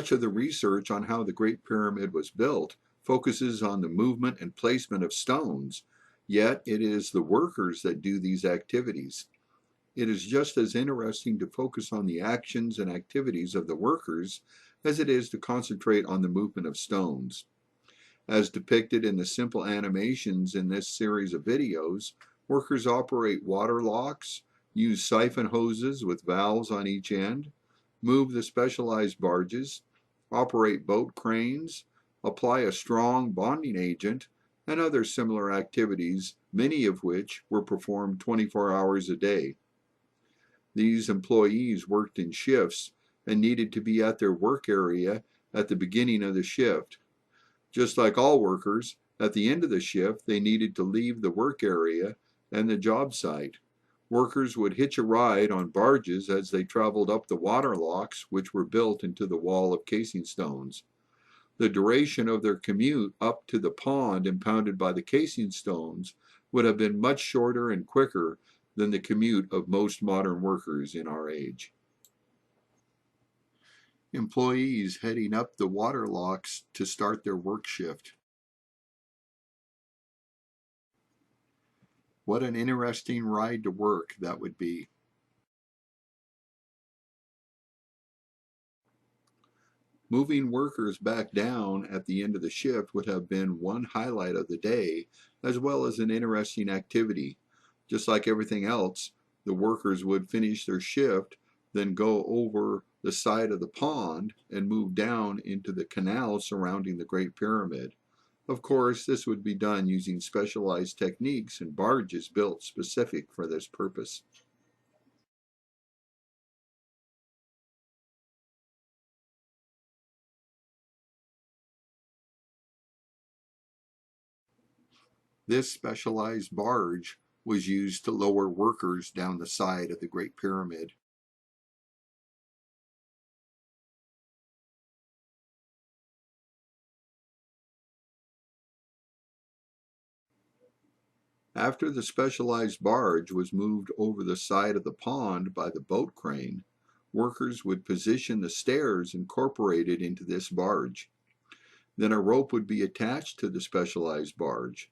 Much of the research on how the Great Pyramid was built focuses on the movement and placement of stones, yet it is the workers that do these activities. It is just as interesting to focus on the actions and activities of the workers as it is to concentrate on the movement of stones. As depicted in the simple animations in this series of videos, workers operate water locks, use siphon hoses with valves on each end, move the specialized barges, operate boat cranes, apply a strong bonding agent, and other similar activities, many of which were performed 24 hours a day. These employees worked in shifts and needed to be at their work area at the beginning of the shift. Just like all workers, at the end of the shift, they needed to leave the work area and the job site. Workers would hitch a ride on barges as they traveled up the water locks, which were built into the wall of casing stones. The duration of their commute up to the pond impounded by the casing stones would have been much shorter and quicker than the commute of most modern workers in our age. Employees heading up the water locks to start their work shift. What an interesting ride to work that would be. Moving workers back down at the end of the shift would have been one highlight of the day, as well as an interesting activity. Just like everything else, the workers would finish their shift, then go over the side of the pond and move down into the canal surrounding the Great Pyramid. Of course, this would be done using specialized techniques and barges built specific for this purpose. This specialized barge was used to lower workers down the side of the Great Pyramid. After the specialized barge was moved over the side of the pond by the boat crane, workers would position the stairs incorporated into this barge. Then a rope would be attached to the specialized barge.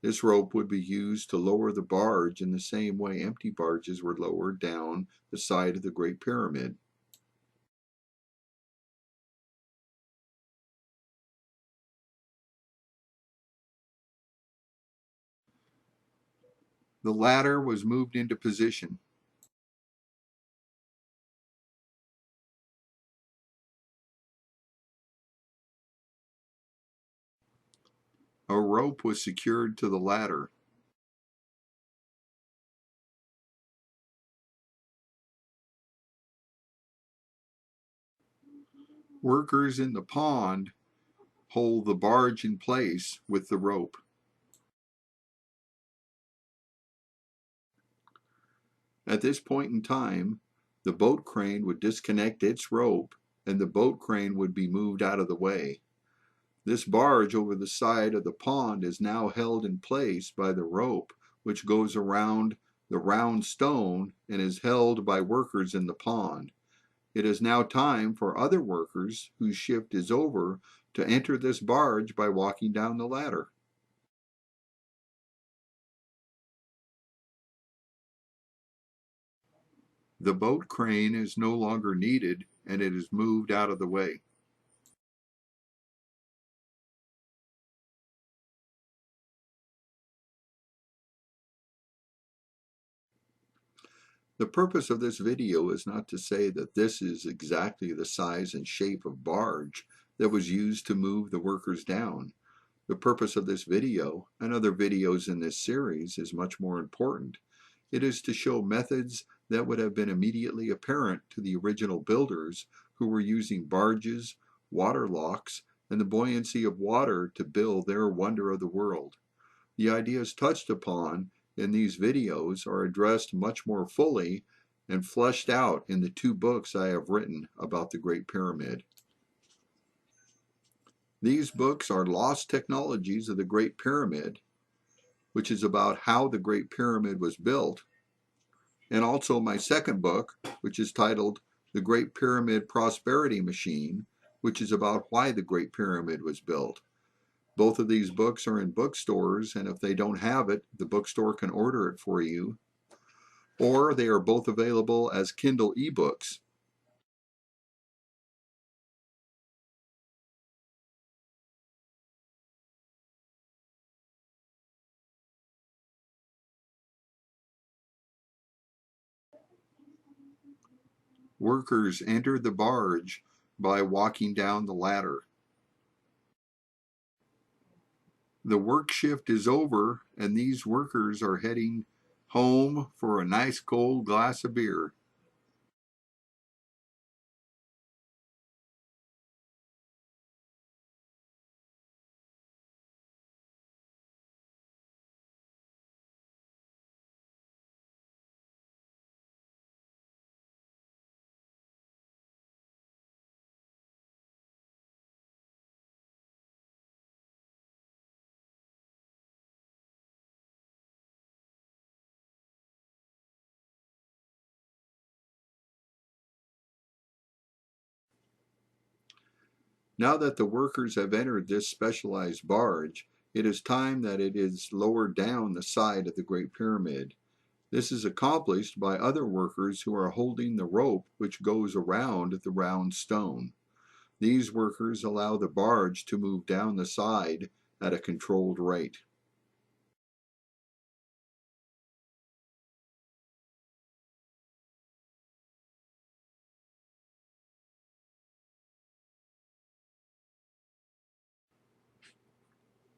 This rope would be used to lower the barge in the same way empty barges were lowered down the side of the Great Pyramid. The ladder was moved into position. A rope was secured to the ladder. Workers in the pond hold the barge in place with the rope. At this point in time, the boat crane would disconnect its rope and the boat crane would be moved out of the way. This barge over the side of the pond is now held in place by the rope, which goes around the round stone and is held by workers in the pond. It is now time for other workers whose shift is over to enter this barge by walking down the ladder. The boat crane is no longer needed and it is moved out of the way. The purpose of this video is not to say that this is exactly the size and shape of barge that was used to move the workers down. The purpose of this video and other videos in this series is much more important. It is to show methods that would have been immediately apparent to the original builders who were using barges, water locks, and the buoyancy of water to build their wonder of the world. The ideas touched upon in these videos are addressed much more fully and fleshed out in the 2 books I have written about the Great Pyramid. These books are Lost Technologies of the Great Pyramid, which is about how the Great Pyramid was built, and also my second book, which is titled The Great Pyramid Prosperity Machine, which is about why the Great Pyramid was built. Both of these books are in bookstores, and if they don't have it, the bookstore can order it for you, or they are both available as Kindle ebooks. Workers enter the barge by walking down the ladder. The work shift is over, and these workers are heading home for a nice cold glass of beer. Now that the workers have entered this specialized barge, it is time that it is lowered down the side of the Great Pyramid. This is accomplished by other workers who are holding the rope which goes around the round stone. These workers allow the barge to move down the side at a controlled rate.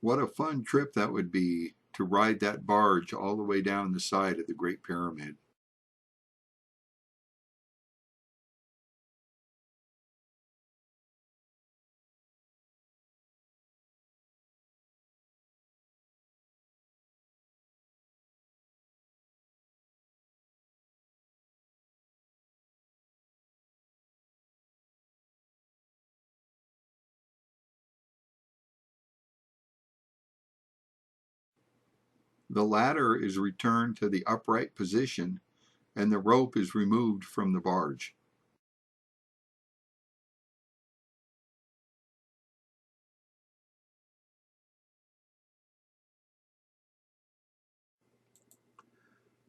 What a fun trip that would be to ride that barge all the way down the side of the Great Pyramid. The ladder is returned to the upright position and the rope is removed from the barge.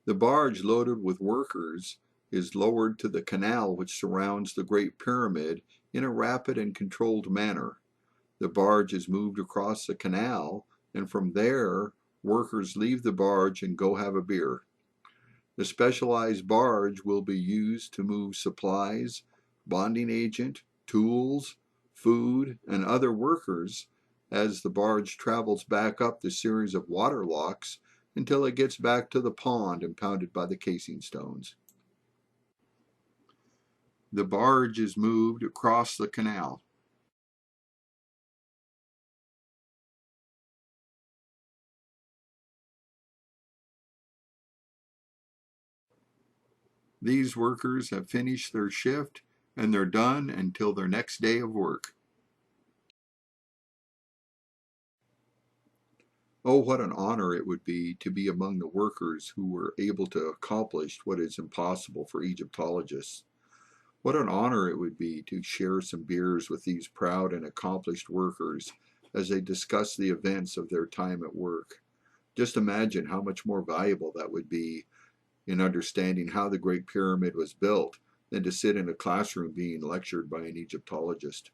The barge loaded with workers is lowered to the canal which surrounds the Great Pyramid in a rapid and controlled manner. The barge is moved across the canal, and from there, workers leave the barge and go have a beer. The specialized barge will be used to move supplies, bonding agent, tools, food, and other workers as the barge travels back up the series of water locks until it gets back to the pond impounded by the casing stones. The barge is moved across the canal. These workers have finished their shift and they're done until their next day of work. Oh, what an honor it would be to be among the workers who were able to accomplish what is impossible for Egyptologists. What an honor it would be to share some beers with these proud and accomplished workers as they discuss the events of their time at work. Just imagine how much more valuable that would be in understanding how the Great Pyramid was built than to sit in a classroom being lectured by an Egyptologist.